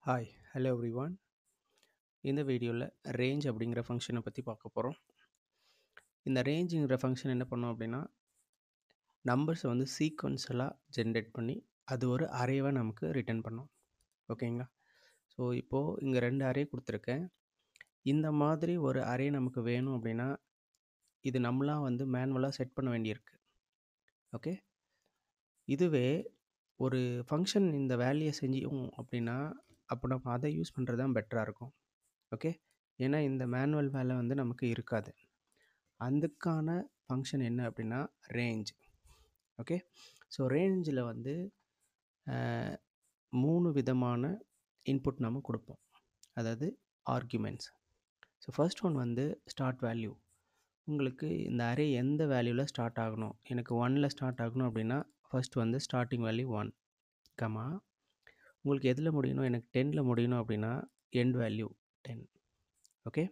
Hi hello every one. இந்த வீடியோவில் range அப்படிங்கிற ஃபங்க்ஷனை பற்றி பார்க்க போகிறோம். இந்த ரேஞ்சுங்கிற ஃபங்க்ஷன் என்ன பண்ணோம் அப்படின்னா, நம்பர்ஸை வந்து சீக்வன்ஸலாக ஜென்ரேட் பண்ணி அது ஒரு அரேவாக நமக்கு ரிட்டர்ன் பண்ணோம். ஓகேங்களா? ஸோ இப்போது இங்கே 2 அரே கொடுத்துருக்கேன். இந்த மாதிரி ஒரு அரே நமக்கு வேணும் அப்படின்னா இது நம்மளாக வந்து மேனுவலாக செட் பண்ண வேண்டியிருக்கு. ஓகே, இதுவே ஒரு ஃபங்க்ஷன் இந்த வேலையை செஞ்சோம் அப்படின்னா அப்போ நம்ம அதை யூஸ் பண்ணுறது தான் பெட்டராக இருக்கும். ஓகே, ஏன்னா இந்த மேனுவல் வேலை வந்து நமக்கு இருக்காது. அதுக்கான ஃபங்க்ஷன் என்ன அப்படின்னா ரேஞ்ச். ஓகே, ஸோ ரேஞ்சில் வந்து 3 விதமான இன்புட் நம்ம கொடுப்போம், அதாவது ஆர்குமெண்ட்ஸ். ஸோ ஃபர்ஸ்ட் ஒன் வந்து ஸ்டார்ட் வேல்யூ. உங்களுக்கு இந்த அரே எந்த வேல்யூவில் ஸ்டார்ட் ஆகணும், எனக்கு 1ல் ஸ்டார்ட் ஆகணும் அப்படின்னா ஃபர்ஸ்ட் வந்து ஸ்டார்டிங் வேல்யூ 1, கமா உங்களுக்கு எதில் முடியணும், எனக்கு 10ல் முடியணும் அப்படின்னா எண்ட் வேல்யூ 10. ஓகே,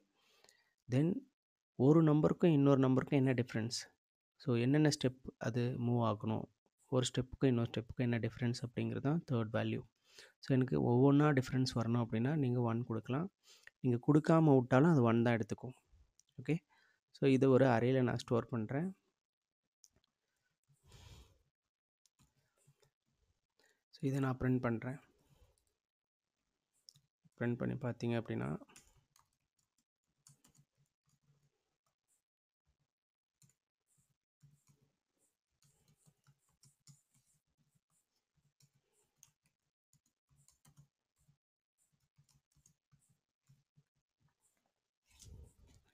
தென் ஒரு நம்பருக்கும் இன்னொரு நம்பருக்கும் என்ன டிஃப்ரென்ஸ், ஸோ என்னென்ன ஸ்டெப் அது மூவ் ஆகணும், ஒரு ஸ்டெப்புக்கும் இன்னொரு ஸ்டெப்புக்கும் என்ன டிஃப்ரென்ஸ் அப்படிங்கிறது தான் தேர்ட் வேல்யூ. ஸோ எனக்கு ஒவ்வொன்றா டிஃப்ரென்ஸ் வரணும் அப்படின்னா நீங்கள் 1 கொடுக்கலாம், நீங்கள் கொடுக்காம விட்டாலும் அது 1 தான் எடுத்துக்கும். ஓகே, ஸோ இதை ஒரு அரேயில் நான் ஸ்டோர் பண்ணுறேன். ஸோ இதை நான் பிரிண்ட் பண்ணுறேன். பிரிண்ட் பண்ணி பார்த்தீங்க அப்படின்னா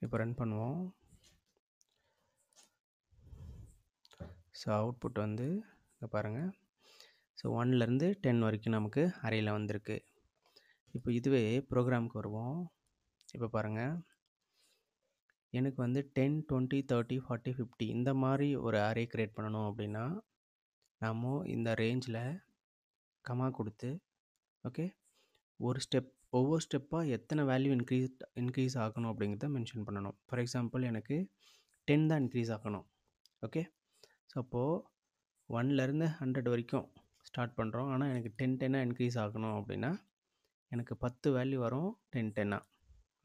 இப்போ ரன் பண்ணுவோம். ஸோ அவுட்புட் வந்து இங்கே பாருங்கள். ஸோ 1லேருந்து 10 வரைக்கும் நமக்கு அரேயில் வந்திருக்கு. இப்போ இதுவே ப்ரோக்ராமுக்கு வருவோம். இப்போ பாருங்கள், எனக்கு வந்து 10, 20, 30, 40, 50 இந்த மாதிரி ஒரு அரே க்ரியேட் பண்ணணும் அப்படின்னா நாம் இந்த ரேஞ்சில் கமா கொடுத்து, ஓகே, ஒவ்வொரு ஸ்டெப்பாக எத்தனை வேல்யூ இன்க்ரீஸ் ஆகணும் அப்படிங்கிறத மென்ஷன் பண்ணணும். ஃபார் எக்ஸாம்பிள் எனக்கு 10 தான் இன்க்ரீஸ் ஆகணும். ஓகே, ஸோ அப்போது 1லேருந்து 100 வரைக்கும் ஸ்டார்ட் பண்ணுறோம், ஆனால் எனக்கு 10 இன்க்ரீஸ் ஆகணும் அப்படின்னா எனக்கு 10 வேல்யூ வரும் 10.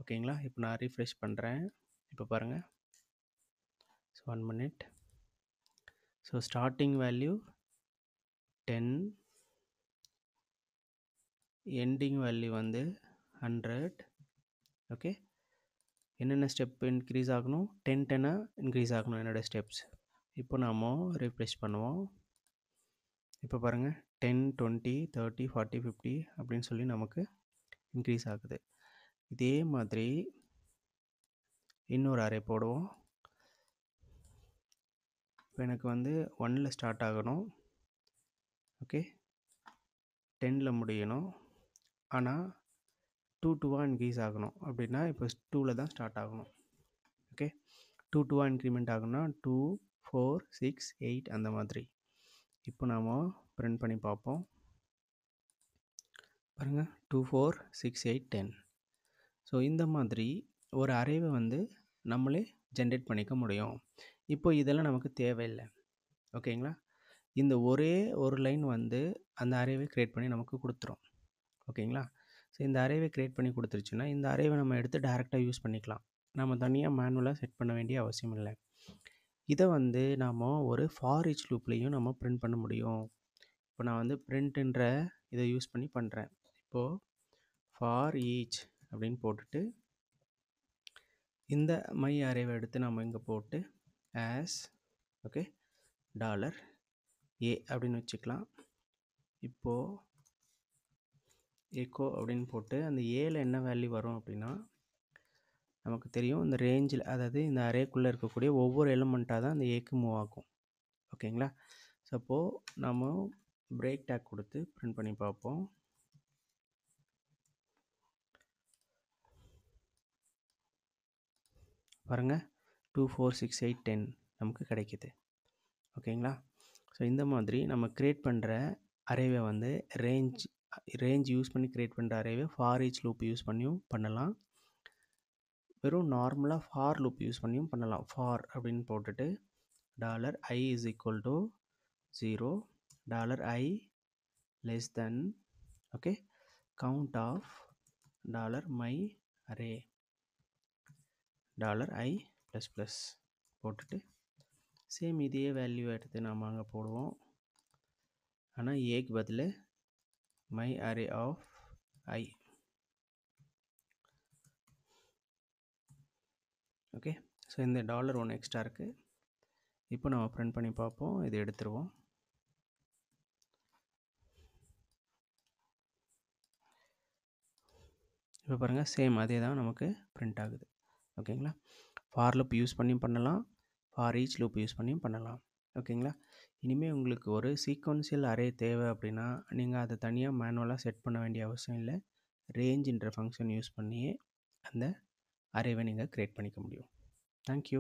ஓகேங்களா? இப்போ நான் ரீஃப்ரெஷ் பண்ணுறேன். இப்போ பாருங்கள். So 1 minute. So starting value 10, ending value வந்து 100. ஓகே, என்னென்ன ஸ்டெப் இன்க்ரீஸ் ஆகணும், 10 இன்க்ரீஸ் ஆகணும் என்னோடய ஸ்டெப்ஸ். இப்போ நாம் ரீஃப்ரெஷ் பண்ணுவோம். இப்போ பாருங்கள், 10, 20, 30, 40, 50 அப்படின்னு சொல்லி நமக்கு இன்க்ரீஸ் ஆகுது. இதே மாதிரி இன்னொரு அரே போடுவோம். இப்போ எனக்கு வந்து 1ல் ஸ்டார்ட் ஆகணும். ஓகே, 10ல் முடியணும், ஆனால் 2 இன்க்ரீஸ் ஆகணும் அப்படின்னா இப்போ 2ல் தான் ஸ்டார்ட் ஆகணும். ஓகே, 2 இன்க்ரிமெண்ட் ஆகணும்னா 2, 4, 6, 8 அந்த மாதிரி. இப்போ நாம் பிரிண்ட் பண்ணி பார்ப்போம். பாருங்கள், 2, 4, 6, 8, 10. ஸோ இந்த மாதிரி ஒரு அரேவை வந்து நம்மளே ஜென்ரேட் பண்ணிக்க முடியும். இப்போ இதெல்லாம் நமக்கு தேவையில்லை. ஓகேங்களா? இந்த ஒரே ஒரு லைன் வந்து அந்த அரேவை க்ரியேட் பண்ணி நமக்கு கொடுத்துரும். ஓகேங்களா? ஸோ இந்த அரேவை க்ரியேட் பண்ணி கொடுத்துருச்சுன்னா இந்த அரேவை நம்ம எடுத்து டேரெக்டாக யூஸ் பண்ணிக்கலாம். நம்ம தனியாக மேனுவலாக செட் பண்ண வேண்டிய அவசியம் இல்லை. இதை வந்து நாம் ஒரு ஃபார் ஈச் லூப்லேயும் நம்ம பிரிண்ட் பண்ண முடியும். இப்போ நான் வந்து பிரிண்ட்ன்ற இதை யூஸ் பண்ணி பண்ணுறேன். இப்போது ஃபார் ஈச் அப்படின்னு போட்டுட்டு இந்த மை அரேவை எடுத்து நம்ம இங்கே போட்டு ஆஸ், ஓகே, $a அப்படின்னு வச்சுக்கலாம். இப்போது எக்கோ அப்படின்னு போட்டு அந்த ஏல என்ன வேல்யூ வரும் அப்படின்னா நமக்கு தெரியும், இந்த ரேஞ்சில், அதாவது இந்த அரேக்குள்ளே இருக்கக்கூடிய ஒவ்வொரு எலிமெண்ட்டாக தான் அந்த ஏக்கு மூவ் ஆகும். ஓகேங்களா? ஸோ அப்போது நம்ம பிரேக் டேக் கொடுத்து பிரிண்ட் பண்ணி பார்ப்போம். பாருங்கள், 2, 4, 6, 8, 10 நமக்கு கிடைக்கிது. ஓகேங்களா? ஸோ இந்த மாதிரி நம்ம க்ரியேட் பண்ணுற அரேவை வந்து ரேஞ்ச் யூஸ் பண்ணி க்ரியேட் பண்ணுற அரேவை ஃபார் ஈச் லூப் யூஸ் பண்ணியும் பண்ணலாம், வெறும் நார்மலாக ஃபார் லூப் யூஸ் பண்ணியும் பண்ணலாம். ஃபார் அப்படின்னு போட்டுட்டு $i is equal to 0, $i less than, okay, count of $myArray $i ++ போட்டுட்டு சேம் இதே வேல்யூ எடுத்து நாம் அங்கே போடுவோம். ஆனால் ஏக்கு பதில் myArray of I. Okay, so இந்த $1 எக்ஸ்ட்ரா இருக்குது. இப்போ நம்ம பிரிண்ட் பண்ணி பார்ப்போம். இதை எடுத்துருவோம். இப்போ பாருங்கள், சேம் அதே தான் நமக்கு பிரிண்ட் ஆகுது. ஓகேங்களா? ஃபார் லூப் யூஸ் பண்ணியும் பண்ணலாம், ஃபார் ஈச் லூப் யூஸ் பண்ணியும் பண்ணலாம். ஓகேங்களா? இனிமேல் உங்களுக்கு ஒரு சீக்வன்ஷியல் அரே தேவை அப்படின்னா நீங்கள் அதை தனியாக மேனுவலாக செட் பண்ண வேண்டிய அவசியம் இல்லை. ரேஞ்சுன்ற ஃபங்க்ஷன் யூஸ் பண்ணியே அந்த அரேவை நீங்கள் க்ரியேட் பண்ணிக்க முடியும். தேங்க்யூ.